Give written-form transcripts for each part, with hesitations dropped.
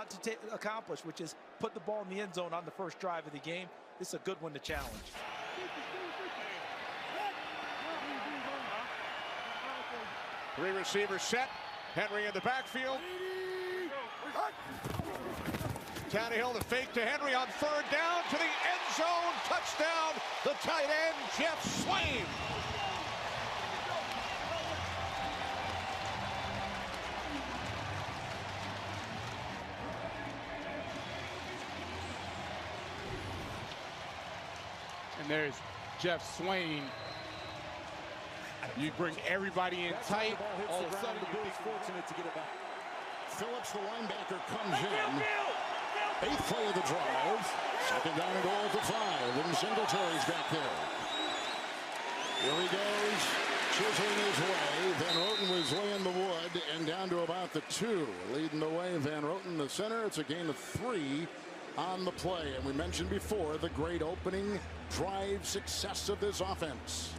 want to accomplish, which is put the ball in the end zone on the first drive of the game. This is a good one to challenge. Three receivers set. Henry in the backfield. Tannehill the fake to Henry on third down to the end zone. Touchdown, the tight end, Jeff Swain. And there's Jeff Swain. You bring everybody in tight, all of a sudden the Bills fortunate to get it back. Phillips, the linebacker, comes in. Eighth play of the drive. Second down and goal at the 5. And Singletary's back there. Here he goes, chiseling his way. Van Roten was way in the wood and down to about the 2. Leading the way, Van Roten, the center. It's a gain of 3 on the play. And we mentioned before the great opening drive success of this offense.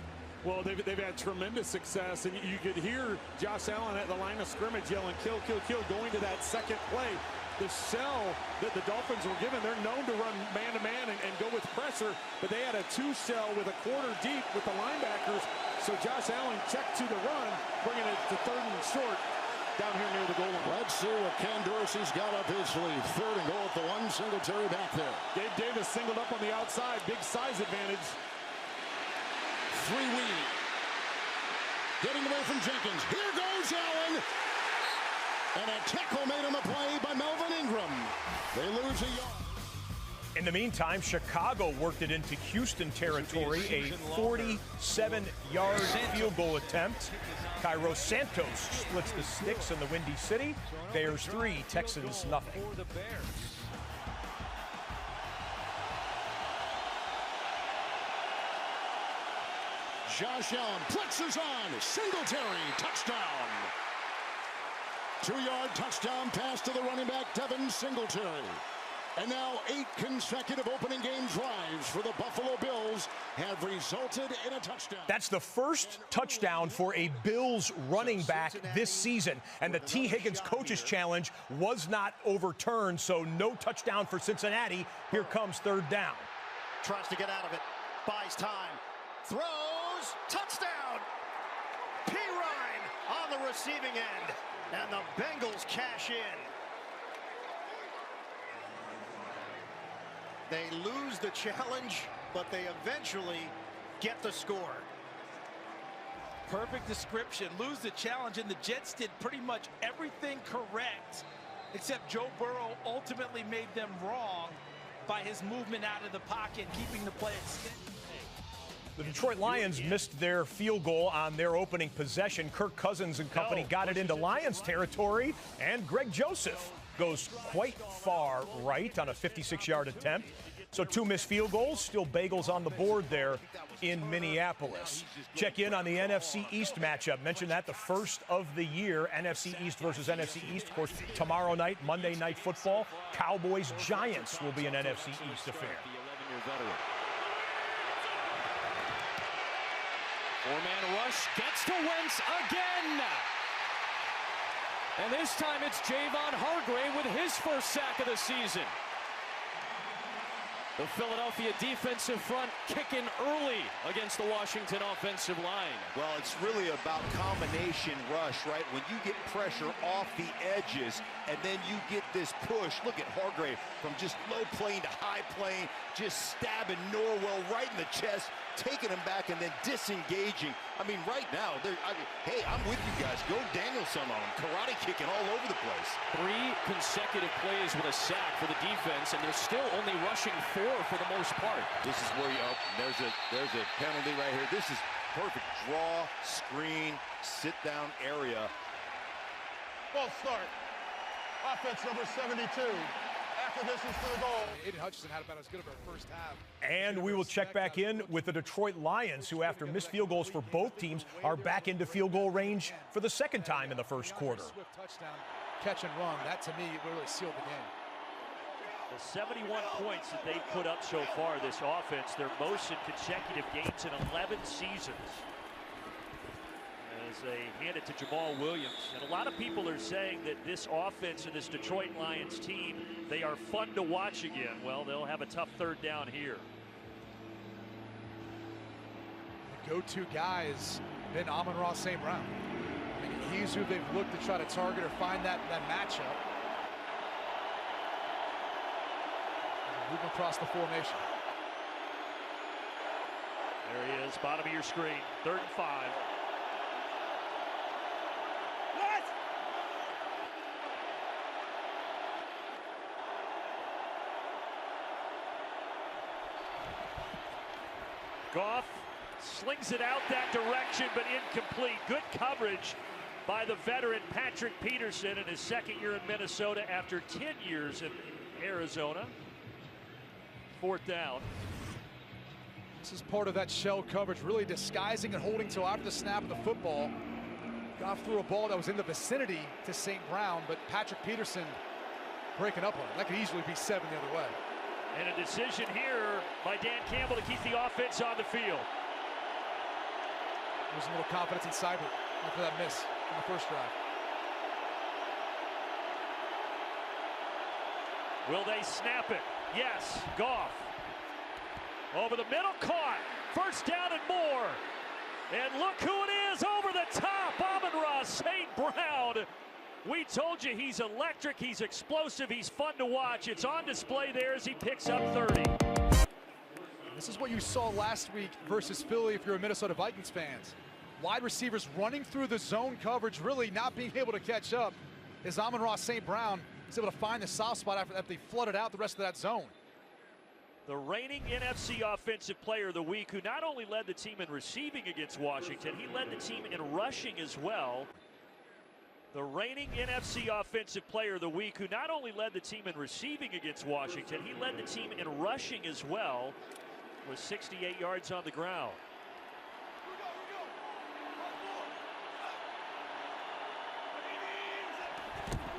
Well, they've had tremendous success, and you could hear Josh Allen at the line of scrimmage yelling, kill, kill, kill, going to that second play. The shell that the Dolphins were given, they're known to run man-to-man and go with pressure, but they had a 2 shell with a quarter deep with the linebackers. So Josh Allen checked to the run, bringing it to 3rd and short down here near the goal line. Let's see what Ken Dorsey's got up his sleeve. 3rd and goal at the 1, Singletary back there. Gabe Davis singled up on the outside, big size advantage. 3 lead. Getting away from Jenkins. Here goes Allen. And a tackle made on the play by Melvin Ingram. They lose a yard. In the meantime, Chicago worked it into Houston territory, a 47-yard field goal attempt. Cairo Santos splits the sticks in the Windy City. Bears 3, Texans nothing. Josh Allen flexes on. Singletary, touchdown. 2-yard touchdown pass to the running back, Devin Singletary. And now 8 consecutive opening game drives for the Buffalo Bills have resulted in a touchdown. That's the first touchdown for a Bills running back this season. And the T. Higgins Coaches Challenge was not overturned, so no touchdown for Cincinnati. Here comes 3rd down. Tries to get out of it. Buys time. Throws. Touchdown. P. Ryan on the receiving end. And the Bengals cash in. They lose the challenge, but they eventually get the score. Perfect description. Lose the challenge, and the Jets did pretty much everything correct, except Joe Burrow ultimately made them wrong by his movement out of the pocket, keeping the play at stake. The Detroit Lions missed their field goal on their opening possession. Kirk Cousins and company got it into Lions territory, and Greg Joseph goes quite far right on a 56-yard attempt. So 2 missed field goals, still bagels on the board there in Minneapolis. Check in on the NFC East matchup. Mentioned that the first of the year, NFC East versus NFC East. Of course, tomorrow night, Monday Night Football, Cowboys-Giants will be an NFC East affair. 4-man rush gets to Wentz again. And this time it's Javon Hargrave with his first sack of the season. The Philadelphia defensive front kicking early against the Washington offensive line. Well, it's really about combination rush, right? When you get pressure off the edges and then you get this push. Look at Hargrave from just low plane to high plane, just stabbing Norwell right in the chest, taking him back and then disengaging. I mean, right now, hey, I'm with you guys. Go Danielson on him. Karate kicking all over the place. 3 consecutive plays with a sack for the defense, and they're still only rushing 4 for the most part. This is where there's a penalty right here. This is perfect draw, screen, sit down area. False start. Offense number 72. After this is for the goal. Aiden Hutchinson had about as good of a first half. And we will check back in with the Detroit Lions, who after missed field goals for both teams are back into field goal range for the 2nd time in the first quarter. Swift touchdown, catch and run. That to me really sealed the game. The 71 points that they've put up so far, this offense, their most in consecutive games in 11 seasons. As as they hand it to Jamal Williams. And a lot of people are saying that this offense and this Detroit Lions team, they are fun to watch again. Well, they'll have a tough third down here. The go-to guy has been Amon-Ra St. Brown. I mean, he's who they've looked to try to target or find that matchup. Move across the formation. There he is, bottom of your screen, 3rd and 5. Goff slings it out that direction, but incomplete. Good coverage by the veteran Patrick Peterson in his 2nd year in Minnesota after 10 years in Arizona. 4th down. This is part of that shell coverage, really disguising and holding till after the snap of the football. Goff threw a ball that was in the vicinity to St. Brown, but Patrick Peterson breaking up on it. That could easily be 7 the other way. And a decision here by Dan Campbell to keep the offense on the field. There's a little confidence in Seibert after that miss in the first drive. Will they snap it? Yes, Goff. Over the middle, caught. 1st down and more. And look who it is over the top. Amon-Ra St. Brown. We told you he's electric, he's explosive, he's fun to watch. It's on display there as he picks up 30. This is what you saw last week versus Philly if you're a Minnesota Vikings fans. Wide receivers running through the zone coverage, really not being able to catch up. As Amon-Ra St. Brown is able to find the soft spot after that they flooded out the rest of that zone. The reigning NFC Offensive Player of the Week, who not only led the team in receiving against Washington, he led the team in rushing as well. The reigning NFC Offensive Player of the Week, who not only led the team in receiving against Washington, he led the team in rushing as well, with 68 yards on the ground.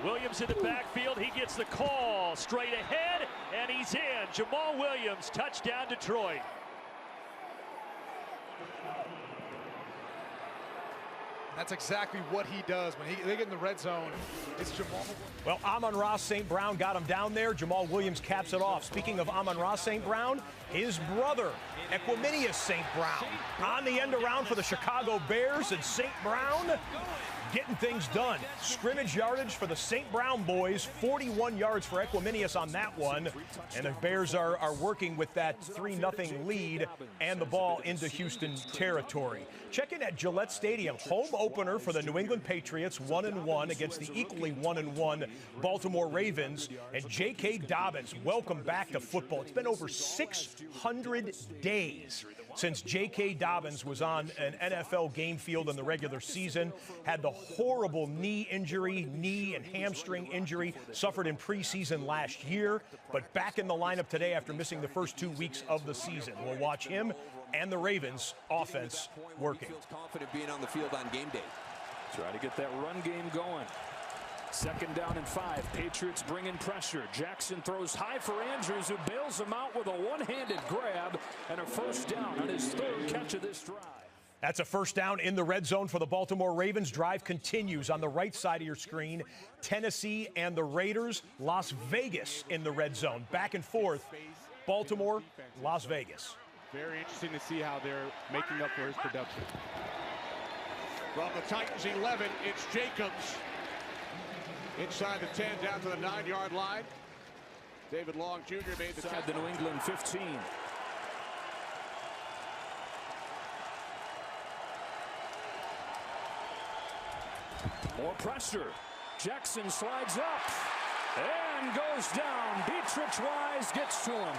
Williams in the backfield, he gets the call straight ahead, and he's in. Jamal Williams, touchdown Detroit. That's exactly what he does when they get in the red zone. It's Jamal. Well, Amon-Ra St. Brown got him down there. Jamal Williams caps it off. Speaking of Amon-Ra St. Brown, his brother, Equanimeous St. Brown, on the end around for the Chicago Bears, and St. Brown getting things done. Scrimmage yardage for the St. Brown boys, 41 yards for Equanimeous on that one. And the Bears are working with that 3-0 lead and the ball into Houston territory. Check in at Gillette Stadium, home opener for the New England Patriots, 1-1 against the equally 1-1 Baltimore Ravens. And J.K. Dobbins, welcome back to football. It's been over 600 days since J.K. Dobbins was on an NFL game field in the regular season, had the horrible knee and hamstring injury suffered in preseason last year, but back in the lineup today after missing the first 2 weeks of the season. We'll watch him and the Ravens offense working. Confident being on the field on game day. Try to get that run game going. 2nd down and 5. Patriots bring in pressure. Jackson throws high for Andrews, who bails him out with a one-handed grab and a 1st down on his 3rd catch of this drive. That's a 1st down in the red zone for the Baltimore Ravens. Drive continues on the right side of your screen. Tennessee and the Raiders. Las Vegas in the red zone. Back and forth. Baltimore, Las Vegas. Very interesting to see how they're making up for his production. From the Titans 11, it's Jacobs. Inside the 10, down to the 9-yard line. David Long Jr. made the Inside the New England 15. More pressure. Jackson slides up and goes down. Beatrix Wise gets to him.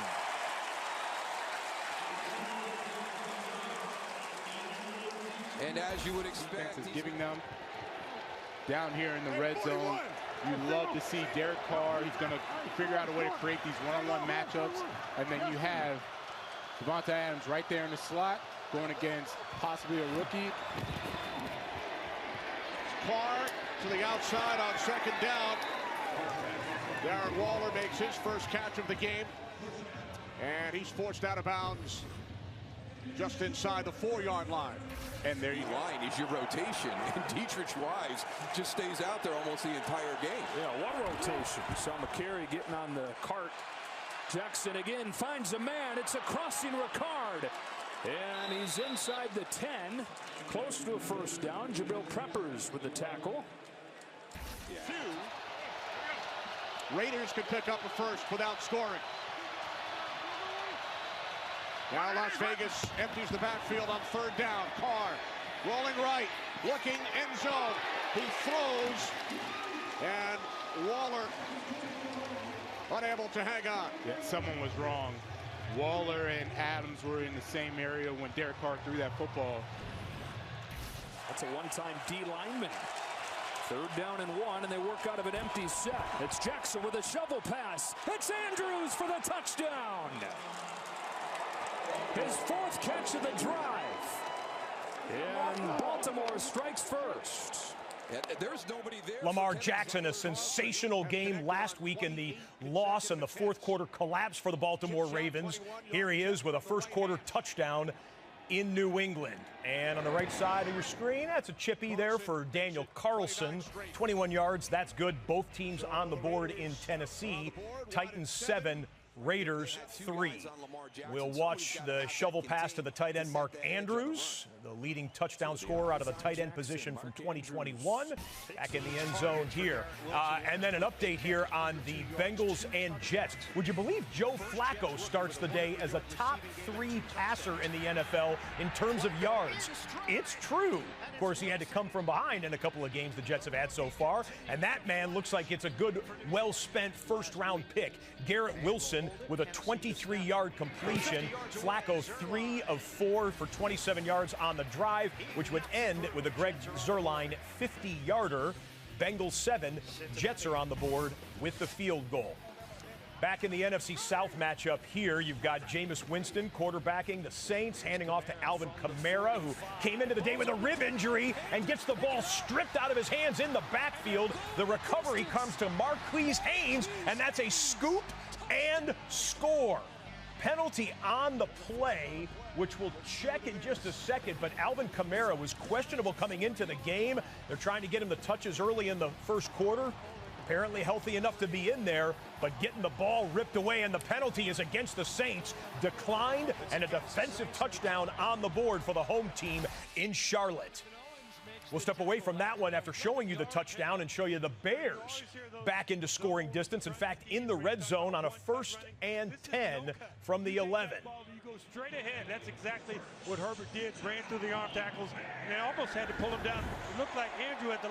And as you would expect, is giving them down here in the red zone. You love to see Derek Carr. He's going to figure out a way to create these one-on-one matchups. And then you have Devontae Adams right there in the slot going against possibly a rookie. Carr to the outside on 2nd down. Darren Waller makes his first catch of the game. And he's forced out of bounds just inside the 4-yard line. And there you line is your rotation. And Dietrich Wise just stays out there almost the entire game. Yeah, one rotation. You saw McCary getting on the cart. Jackson again finds a man. It's a crossing Ricard. And he's inside the 10. Close to a first down. Jabril Peppers with the tackle. Yeah. Raiders could pick up a first without scoring. Now Las Vegas empties the backfield on 3rd down. Carr rolling right, looking end zone. He throws, and Waller unable to hang on. Yeah, someone was wrong. Waller and Adams were in the same area when Derek Carr threw that football. That's a one-time D lineman. 3rd down and 1, and they work out of an empty set. It's Jackson with a shovel pass. It's Andrews for the touchdown. His 4th catch of the drive. And Baltimore strikes first. There's nobody there. Lamar Jackson, a sensational game last week in the loss and the 4th quarter collapse for the Baltimore Ravens. Here he is with a 1st quarter touchdown in New England. And on the right side of your screen, that's a chippy there for Daniel Carlson. 21 yards, that's good. Both teams on the board in Tennessee. Titans 7, Raiders 3. We'll watch the shovel pass to the tight end Mark Andrews, the leading touchdown scorer out of the tight end position from 2021, back in the end zone here. And then an update here on the Bengals and Jets. Would you believe Joe Flacco starts the day as a top 3 passer in the NFL in terms of yards? It's true. Of course, he had to come from behind in a couple of games the Jets have had so far, and that man looks like it's a good, well-spent first-round pick. Garrett Wilson with a 23-yard completion. Flacco 3 of 4 for 27 yards on the drive, which would end with a Greg Zuerlein 50-yarder. Bengals 7, Jets are on the board with the field goal. Back in the NFC South matchup here, you've got Jameis Winston quarterbacking the Saints, handing off to Alvin Kamara, who came into the day with a rib injury and gets the ball stripped out of his hands in the backfield. The recovery comes to Marquise Haynes, and that's a scoop and score. Penalty on the play, which we'll check in just a second, but Alvin Kamara was questionable coming into the game. They're trying to get him the touches early in the 1st quarter. Apparently healthy enough to be in there, but getting the ball ripped away, and the penalty is against the Saints. Declined, and a defensive touchdown on the board for the home team in Charlotte. We'll step away from that one after showing you the touchdown and show you the Bears back into scoring distance. In fact, in the red zone on a 1st and 10 from the 11. You go straight ahead. That's exactly what Herbert did. Ran through the arm tackles and almost had to pull him down. It looked like Andrew at the